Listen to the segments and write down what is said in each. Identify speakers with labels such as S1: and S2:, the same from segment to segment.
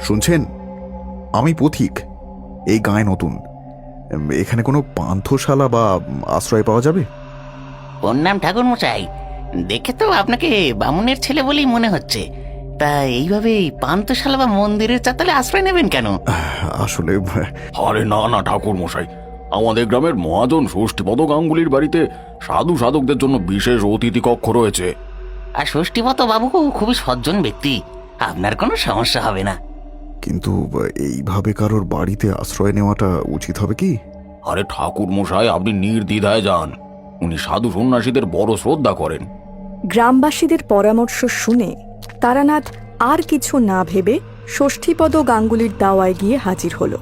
S1: শুনছেন? আমি পথিক, এই গায়ে নতুন। এখানে কোনো পান্থশালা বা আশ্রয় পাওয়া যাবে?
S2: ওর নাম ঠাকুর মশাই। দেখে তো আপনাকে বামুনের ছেলে বলেই মনে হচ্ছে। তা এইভাবে পান্থশালা বা মন্দিরের চাতালে আশ্রয় নেবেন কেন?
S1: আসলে
S3: আরে না না ঠাকুর মশাই, আমাদের গ্রামের মহাজন ষষ্ঠীপদ গাঙ্গুলির বাড়িতে সাধু সাধকদের জন্য বিশেষ অতিথি কক্ষ রয়েছে।
S2: আর ষষ্ঠীপত বাবু খুবই সজ্জন ব্যক্তি, আপনার কোনো সমস্যা হবে না।
S1: কিন্তু এইভাবে কারোর বাড়িতে আশ্রয় নেওয়াটা উচিত হবে কি?
S3: আরে ঠাকুর মশাই, আপনি নির্দ্বিধায় যান। উনি সাধু সন্ন্যাসীদের বড় শ্রদ্ধা করেন।
S4: গ্রামবাসীদের পরামর্শ শুনে তারানাথ আর কিছু না ভেবে ষষ্ঠীপদ গাঙ্গুলির দাওয়ায় গিয়ে হাজির হল।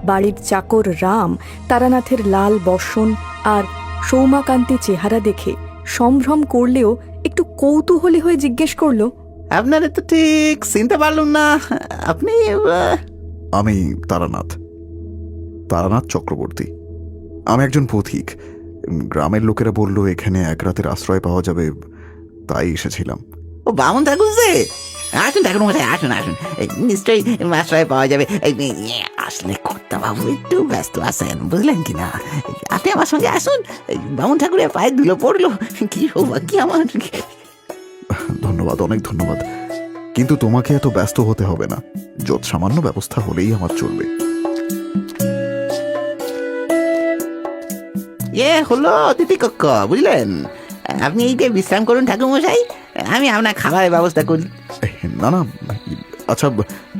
S4: বাড়ির চাকর রাম তারানাথের লাল বসন আর সৌমাকান্তি চেহারা দেখে সম্ভ্রম করলেও একটু কৌতূহলী হয়ে জিজ্ঞেস করল,
S2: আপনারা তো ঠিক চিনতে পারলাম না, আপনি?
S1: আমি তারানাথ, তারানাথ চক্রবর্তী। আমি একজন পথিক। গ্রামের লোকেরা বলল এখানে এক রাতের আশ্রয় পাওয়া যাবে, তাই এসেছিলাম।
S2: ও বামুন ঠাকুর যে, আসুন ঠাকুর মশাই, আসুন আসুন, নিশ্চয়ই আশ্রয় পাওয়া যাবে। আসলে কর্তা বাবু একটু ব্যস্ত আছেন, বুঝলেন কিনা? আপনি আমার সঙ্গে আসুন। বামুন ঠাকুরের পায়ে ধুলো পড়লো, কি সৌভাগ্য আমার।
S1: ধন্যবাদ, অনেক ধন্যবাদ। কিন্তু তোমাকে এত ব্যস্ত হতে হবে না, যত সামান্য ব্যবস্থা হলেই আমার চলবে।
S2: হলো অতিথি কক্ষ, বুঝলেন? আপনি এইটা বিশ্রাম করুন ঠাকুর মশাই, আমি আপনার খাবারের ব্যবস্থা করি।
S1: না না, আচ্ছা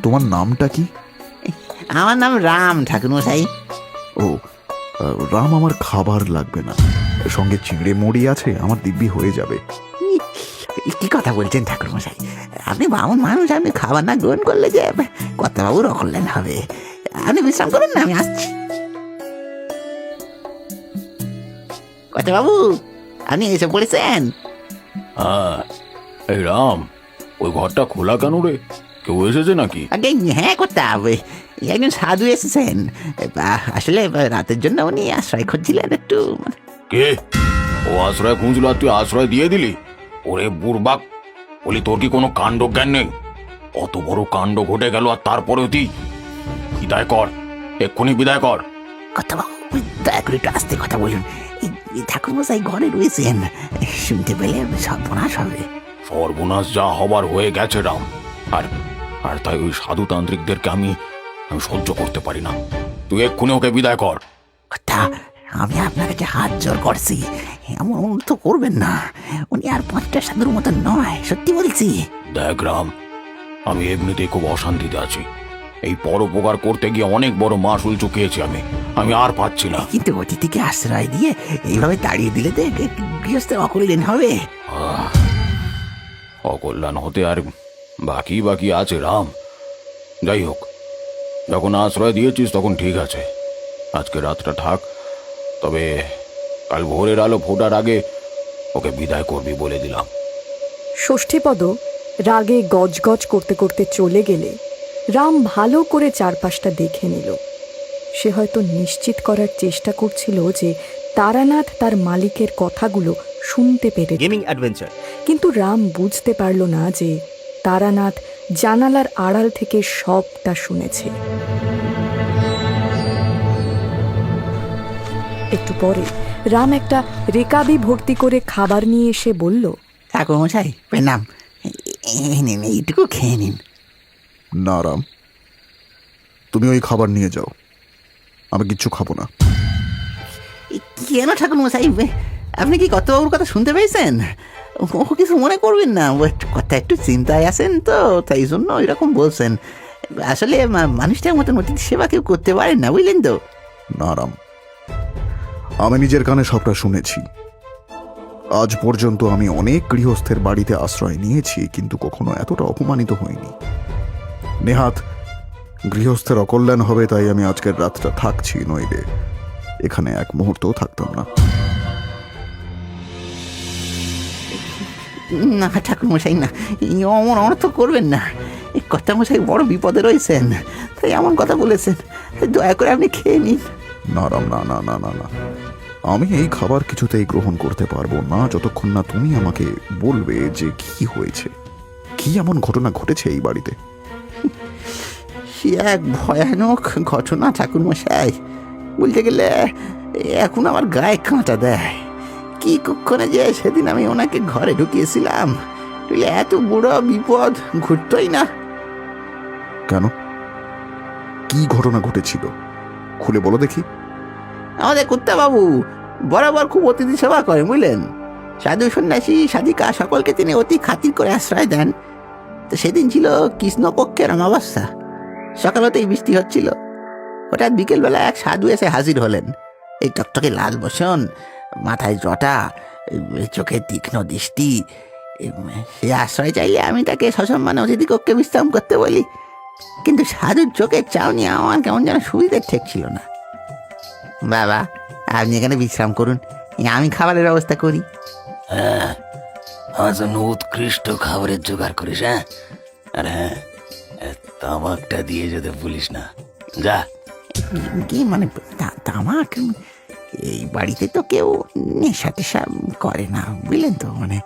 S1: তোমার নামটা কি?
S2: আমার নাম রাম ঠাকুর মশাই।
S1: ও রাম, আমার খাবার লাগবে না, সঙ্গে চিংড়ে মুড়ি আছে, আমার দিব্যি হয়ে যাবে।
S2: কি কথা বলছেন ঠাকুর মশাই? আপনি বামুন মানুষ, আপনি খাবার না গ্রহণ করলে যে কর্তাবাবুর অকল্যাণ হবে। আপনি বিশ্রাম করুন না, আমি আসছি। কর্তাবাবু, আপনি এসে পড়েছেন?
S3: হ্যাঁ, এই রাম, ওই ঘরটা খোলা কেন রে? কেউ এসেছে নাকি?
S2: আগে হ্যাঁ কর্তা, একজন সাধু এসেছেন। আসলে রাতের জন্য উনি আশ্রয় খুঁজছিলেন একটু।
S3: কে? ও আশ্রয় খুঁজলো আর তুই আশ্রয় দিয়ে দিলি? ওরে বুড়বাক, বলি তোর কি কোনো কাণ্ড জ্ঞান নেই? অত বড় কাণ্ড ঘটে গেল আর তারপরেও তুই বিদায় কর, এক্ষুনি বিদায় কর।
S2: কর্তাবাবু, দয়া করে একটু আস্তে কথা বলুন। ঠাকুর মশাই ঘরে রয়েছেন, শুনতে পেলে সর্বনাশ হবে।
S3: সর্বনাশ যা হবার হয়ে গেছে রাম। আর আর তাই ওই সাধুতান্ত্রিকদেরকে আমি সহ্য করতে পারি না। তুই এক্ষুনি ওকে বিদায় কর।
S2: কর্তা, আমি আপনার কাছে হাত জোর করছি, এমন অনুরোধ করবেন না। উনি আর ৫টা সাধুর মতো নয়, সত্যি বলছি।
S3: দেখ রাম, আমি এমনিতেই খুব অশান্তিতে আছি। এই পরোপকার করতে গিয়ে অনেক বড় মাসুল চুকিয়েছি আমি আর পাচ্ছি না।
S2: কিন্তু অতিথিকে আশ্রয় দিয়ে এইভাবে তাড়িয়ে দিলে তো গৃহস্থের অকল্যাণ হবে।
S3: অকল্যাণ হতে আর বাকি বাকি আছে রাম। যাই হোক, যখন আশ্রয় দিয়েছিস তখন ঠিক আছে, আজকে রাতটা থাক। তবে কাল ভোরের আলো ফোটার আগে ওকে বিদায় করবি বলে দিলাম।
S4: ষষ্ঠীপদ রাগে গজগজ করতে করতে চলে গেলে রাম ভালো করে চারপাশটা দেখে নিল। সে হয়তো নিশ্চিত করার চেষ্টা করছিল যে তারানাথ তার মালিকের কথাগুলো শুনতে পেরেছে, কিন্তু রাম বুঝতে পারল না যে তারানাথ জানালার আড়াল থেকে সবটা শুনেছে। একটু পরে রাম একটা রেকাবি ভর্তি করে খাবার নিয়ে এসে বলল,
S2: ঠাকুর মশাই প্রণাম, নিন, এইটুকু খেয়ে নিন।
S1: না রাম, তুমি ওই খাবার নিয়ে যাও, আমি কিচ্ছু খাবো না।
S2: কেন ঠাকুর মশাই, আপনি কি কর্তাবাবুর কথা শুনতে পেয়েছেন? ও কিছু মনে করবেন না, কথা একটু চিন্তায় আছেন তো, তাই জন্য এরকম বলছেন। আসলে মানুষটার মতন অতিথি সেবা কেউ করতে পারেন না, বুঝলেন তো।
S1: না রাম, আমি নিজের কানে সবটা শুনেছি। আজ পর্যন্ত আমি অনেক গৃহস্থের বাড়িতে আশ্রয় নিয়েছি, কিন্তু কখনো এতটা অপমানিত হইনি। নেহাত গৃহস্থের অকল্যাণ হবে তাই আমি আজকের রাতটা থাকছি, নইলে এখানে এক মুহূর্তও থাকতাম না।
S2: না ঠাকুর মশাই, না, অমন অনর্থ করবেন না। কর্তা মশাই বড় বিপদে রয়েছেন, তাই এমন কথা বলেছেন। দয়া করে আপনি খেয়ে নিন।
S1: না রাম, না না না না না, আমি এই খাবার কিছুতেই গ্রহণ করতে পারবো না যতক্ষণ না তুমি আমাকে বলবে যে কি হয়েছে, কি এমন ঘটনা ঘটেছে এই বাড়িতে।
S2: সে এক ভয়ানক ঘটনা ঠাকুরমশাই। বলতে গেলে এখন আমার গায়ে কাঁটা দেয়। কি কক্ষণে যে সেদিন আমি ওনাকে ঘরে ঢুকিয়েছিলাম, তাহলে এত বড় বিপদ ঘটতই না।
S1: কেন? কি ঘটনা ঘটেছিল খুলে বলো দেখি।
S2: আমাদের কুত্তাবাবু বরাবর খুব অতিথি সেবা করেন, বুঝলেন। সাধু সন্ন্যাসী সাধিকা সকলকে তিনি অতি খাতির করে আশ্রয় দেন। তো সেদিন ছিল কৃষ্ণপক্ষের অমাবস্যা। সকাল হতেই বৃষ্টি হচ্ছিল। হঠাৎ বিকেলবেলা এক সাধু এসে হাজির হলেন। এই টকটকে লাল বসন, মাথায় জটা, চোখে তীক্ষ্ণ দৃষ্টি। সে আশ্রয় চাইলে আমি তাকে সসম্মানে অতিথি কক্ষে বিশ্রাম করতে বলি, কিন্তু সাধুর চোখের চাউনি আমার কেমন যেন সুবিধের ঠেকছিল না। বাবা, আপনি এখানে বিশ্রাম করুন, আমি খাবারের ব্যবস্থা করি।
S3: হ্যাঁ, আমার জন্য উৎকৃষ্ট খাবারের জোগাড় করিস। হ্যাঁ, আর হ্যাঁ, তামাকটা দিয়ে যেতে ভুলিস না। যা।
S2: কি মানে তামাক? এই বাড়িতে তো কেউ নেশা টেশা করে না, বুঝলেন তো। মানে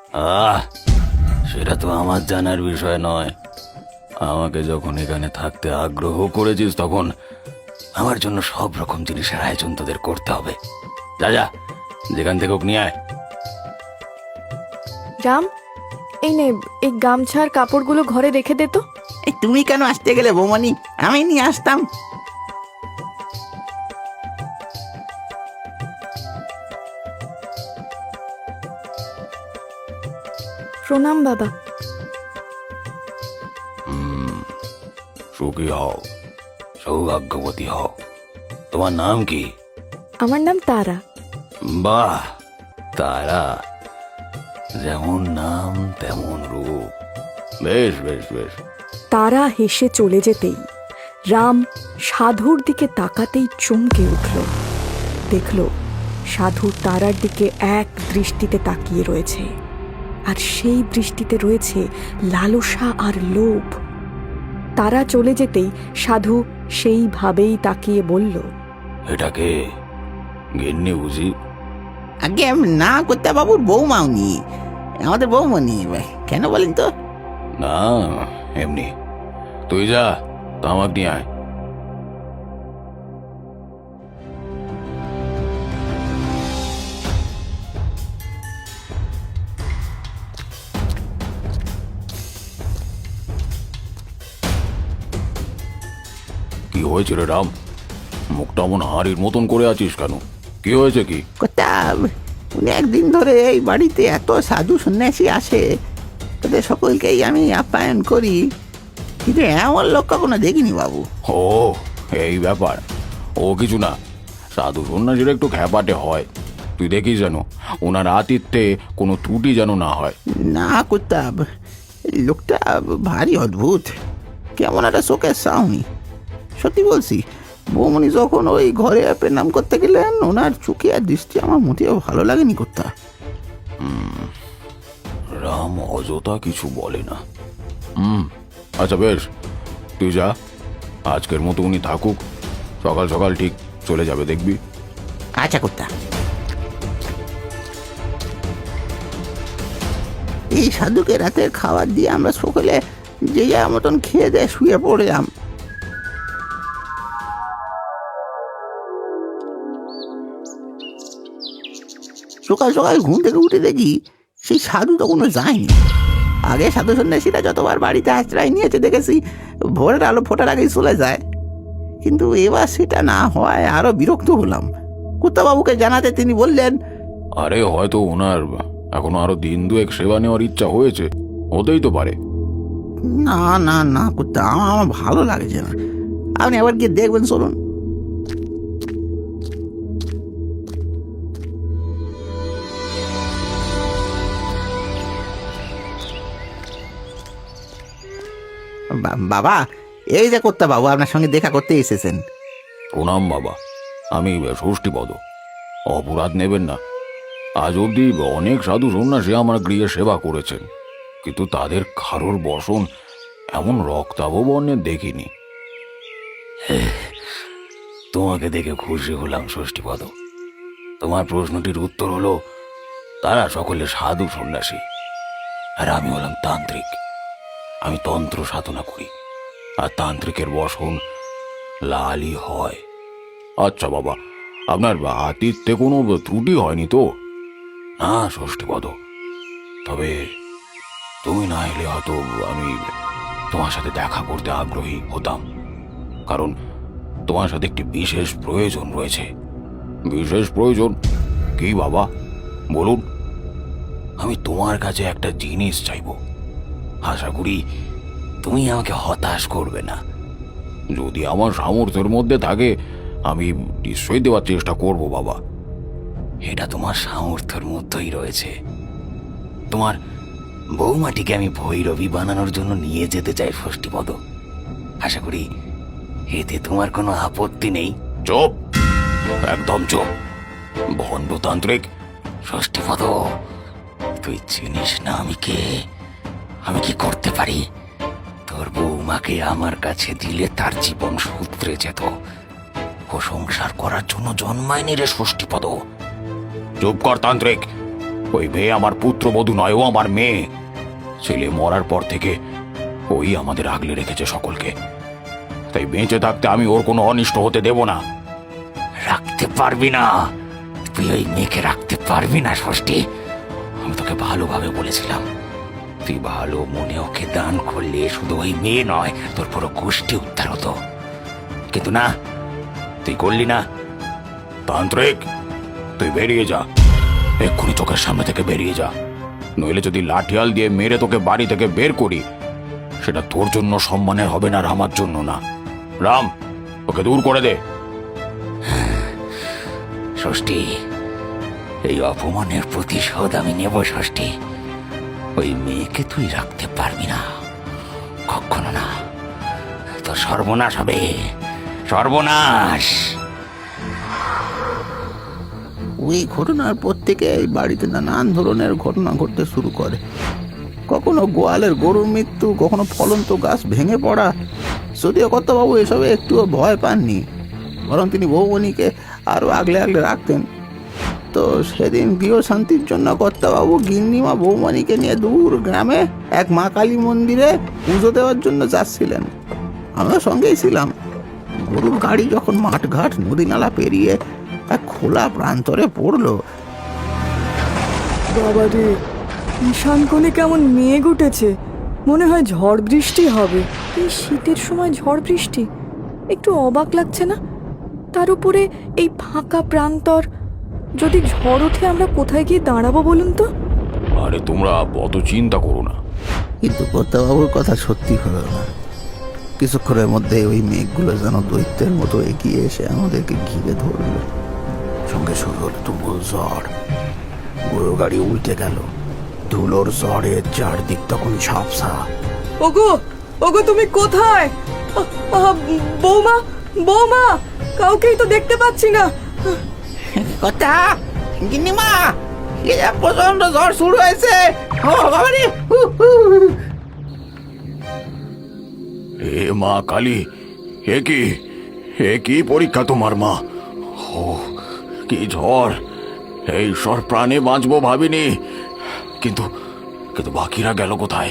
S3: সেটা তো আমার জানার বিষয় নয়। আমাকে যখন এখানে থাকতে আগ্রহ করেছিস, তখন আমার জন্য সব রকম জিনিসের আয়োজন তোদের করতে হবে। যা যা, যেখান থেকে হোক নিয়ে আয়।
S4: রাম, এই নে, এই গামছার কাপড়গুলো ঘরে রেখে দে তো।
S2: এই তুমি কেন আসতে গেলে বৌমনি? আমি নিয়ে আসতাম।
S4: প্রণাম বাবা।
S3: সুখী হও, সৌভাগ্যবতী হও। তোমার নাম কি?
S4: আমার নাম তারা।
S3: বাহ, তারা, যেমন নাম তেমন রূপ। বেশ বেশ বেশ।
S4: তারা হেসে চলে যেতেই রাম সাধুর দিকে তাকাতেই চমকে উঠল। দেখল সাধু তারার দিকে এক দৃষ্টিতে তাকিয়ে রয়েছে, আর সেই দৃষ্টিতে রয়েছে লালসা আর লোভ। তারা চলে যেতেই সাধু সেইভাবেই তাকিয়ে বলল,
S3: এটাকে গিন্নি বুঝি?
S2: আগে না করতে বাবুর বৌমা উনি, আমাদের বৌমনি। কেন বলেন তো?
S3: না, এমনি। তুই যা, তামাক নিয়ে আয়। কি হয়েছে রে রাম? মুখটা মন হাড়ির মতন করে আছিস কেন? কি হয়েছে কি?
S2: কথা, উনি একদিন ধরে এই বাড়িতে এত সাধু সন্ন্যাসী আসে, তাদের সকলকেই আমি আপ্যায়ন করি, কিন্তু এমন লোক কখনো দেখিনি বাবু।
S3: ও, এই ব্যাপার। ও কিছু না, সাধু সন্ন্যাসীরা একটু খ্যাপাটে হয়। তুই দেখিস যেন ওনার আতিথ্যে কোনো ত্রুটি যেন না হয়।
S2: না করতাম, লোকটা ভারী অদ্ভুত, কেমন একটা চোখের সাউনি। সত্যি বলছি, বৌমনি যখন ওই ঘরে প্রণাম করতে গেলেন, ওনার চোখে আর দৃষ্টি আমার মোটেও ভালো লাগেনি করতা।
S3: রাম অযথা কিছু বলে না। আচ্ছা বেশ, তুই যা, আজকের মতো উনি থাকুক, সকাল সকাল ঠিক চলে যাবে, দেখবি।
S2: আচ্ছা করতা। এই সাধুকে রাতের খাবার দিয়ে আমরা সকলে যে যার মতন খেয়ে দিয়ে শুয়ে পড়লাম। সকাল সকাল ঘুম থেকে উঠে দেখি সেই সাধু তখনও যায়নি। আগে সাধু সন্ন্যাসীরা যতবার বাড়িতে আশ্রয় নিয়েছে দেখেছি ভোরের আলো ফোটার আগেই চলে যায়, কিন্তু এবার সেটা না হওয়ায় আরো বিরক্ত হলাম। কুত্তাবাবুকে জানাতে তিনি বললেন,
S3: আরে হয়তো ওনার এখনো আরো দিন দুয়েক সেবা নেওয়ার ইচ্ছা হয়েছে, হতেই তো পারে।
S2: না না না কুত্তা, আমার ভালো লাগছে না, আপনি একবার গিয়ে দেখবেন, চলুন। বাবা, এই যে কর্তা বাবু আপনার সঙ্গে দেখা করতে এসেছেন।
S3: প্রণাম বাবা, আমি ষষ্ঠীপদ। অপরাধ নেবেন না। আজ অবধি অনেক সাধু সন্ন্যাসী আমার গৃহে সেবা করেছেন, কিন্তু তাদের কারোর বসন এমন রক্তাভ বর্ণের দেখিনি। তোমাকে দেখে খুশি হলাম ষষ্ঠীপদ। তোমার প্রশ্নটির উত্তর হলো, তারা সকলে সাধু সন্ন্যাসী, আর আমি হলাম তান্ত্রিক। আমি তন্ত্র সাধনা করি। আর তান্ত্রিকের বসন লালই হয়। আচ্ছা বাবা, আপনার আতিথ্যে কোনো ত্রুটি হয়নি তো? না ষষ্ঠীপদ, তবে তুমি না এলে হয়তো আমি তোমার সাথে দেখা করতে আগ্রহী হতাম, কারণ তোমার সাথে একটি বিশেষ প্রয়োজন রয়েছে। বিশেষ প্রয়োজন? কি বাবা, বলুন। আমি তোমার কাছে একটা জিনিস চাইব, আশা করি তুমি আমাকে হতাশ করবে না। যদি আমার সামর্থ্যের মধ্যে থাকে আমি নিশ্চয়ই দেওয়ার চেষ্টা করব বাবা। এটা তোমার সামর্থ্যের মধ্যেই রয়েছে। তোমার বৌমাটিকে আমি ভৈরবী বানানোর জন্য নিয়ে যেতে চাই ষষ্ঠীপদ। আশা করি এতে তোমার কোনো আপত্তি নেই। চুপ, একদম চুপ, ভণ্ডতান্ত্রিক। ষষ্ঠীপদ, তুই চিনিস না আমি কে, আমি কি করতে পারি। তোর বৌমাকে আমার কাছে দিলে তার জীবন সূত্রে যেত। ও সংসার করার জন্য জন্মায়নি রে ষষ্ঠীপদ। চুপ কর তান্ত্রিক, ওই মেয়ে আমার পুত্রবধূ নয়, ও আমার মেয়ে। ছেলে মরার পর থেকে ওই আমাদের আগলে রেখেছে সকলকে, তাই বেঁচে থাকতে আমি ওর কোনো অনিষ্ট হতে দেব না। রাখতে পারবি না, তুই ওই মেয়েকে রাখতে পারবি না ষষ্ঠী। আমি তোকে ভালোভাবে বলেছিলাম, তুই ভালো মনে ওকে দান করলে শুধু ওই মেয়ে নয়, তোর পুরো গোষ্ঠী উদ্ধার হতো। কিন্তু না, তুই করলি না। তান্ত্রিক, তুই বেরিয়ে যা, এক্ষুনি চোখের সামনে থেকে বেরিয়ে যা। নইলে যদি লাঠিয়াল দিয়ে মেরে তোকে বাড়ি থেকে বের করি, সেটা তোর জন্য সম্মানের হবে না, আর আমার জন্য না। রাম, ওকে দূর করে দে। ষষ্ঠী, এই অপমানের প্রতিশোধ আমি নেব ষষ্ঠী। ওই মেয়েকে তুই রাখতে পারবি না, কখনো না। তোর সর্বনাশ হবে, সর্বনাশ।
S2: ওই ঘটনার পর থেকে এই বাড়িতে নানান ধরনের ঘটনা ঘটতে শুরু করে। কখনো গোয়ালের গরুর মৃত্যু, কখনো ফলন্ত গাছ ভেঙে পড়া। যদিও কর্তাবাবু এসবে একটুও ভয় পাননি, বরং তিনি বৌমণিকে আরও আগলে আগলে রাখতেন। তো সেদিন গৃহ শান্তির জন্য কর্তাবাবু গিন্নিমা বৌমণিকে নিয়ে দূর গ্রামে এক মা কালী মন্দিরে পুজো দেওয়ার জন্য যাচ্ছিলেন। আমরা সঙ্গেই ছিলাম। গরুর গাড়ি যখন মাঠঘাট নদী নালা পেরিয়ে এক খোলা প্রান্তরে পড়লো,
S4: বাবা রে, ঈশান কোণে কেমন মেঘ উঠেছে, মনে হয় ঝড় বৃষ্টি হবে। এই শীতের সময় ঝড় বৃষ্টি, একটু অবাক লাগছে না? তার উপরে এই ফাঁকা প্রান্তর, যদি ঝড় ওঠে আমরা কোথায় গিয়ে দাঁড়াবো বলুন তো?
S3: আরে তোমরা অত চিন্তা করো না।
S2: কিন্তু কর্তাবাবুর কথা সত্যি হলো না। কিছুক্ষণের মধ্যে ওই মেঘগুলো যেন দৈত্যের মতো এগিয়ে এসে আমাদেরকে ঘিরে ধরলো। সঙ্গে শুরু হলো তুমুল ঝড়। গরুর গাড়ি উল্টে গেল। ধুলোর ঝড়ে চারদিক তখন ঝাপসা।
S4: ওগো, ওগো তুমি কোথায়? বৌমা, বৌমা, কাউকেই তো দেখতে পাচ্ছি না।
S2: কথা গিন্নিমা, প্রচন্ড ঝড় শুরু হয়েছে। ও বাবা রে!
S3: এ মা কালী, এ কি পরীক্ষা তোমার মা? ও কি ঝড়! এই ঈশ্বর, প্রাণে বাঁচবো ভাবিনি, কিন্তু কিন্তু বাকিরা গেল কোথায়?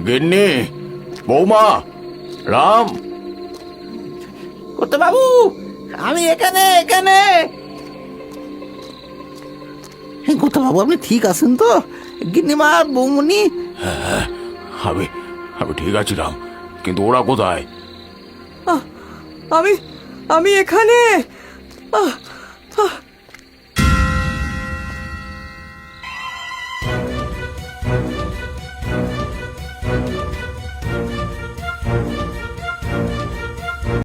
S3: গিন্নি, বৌমা, রাম।
S2: কর্তাবাবু, আমি এখানে এখানে। কর্তাবাবু, আপনি ঠিক আছেন তো? গিন্নিমা, বৌমণি?
S3: আমি আমি ঠিক আছি রাম, কিন্তু ওরা কোথায়?
S4: আমি আমি এখানে।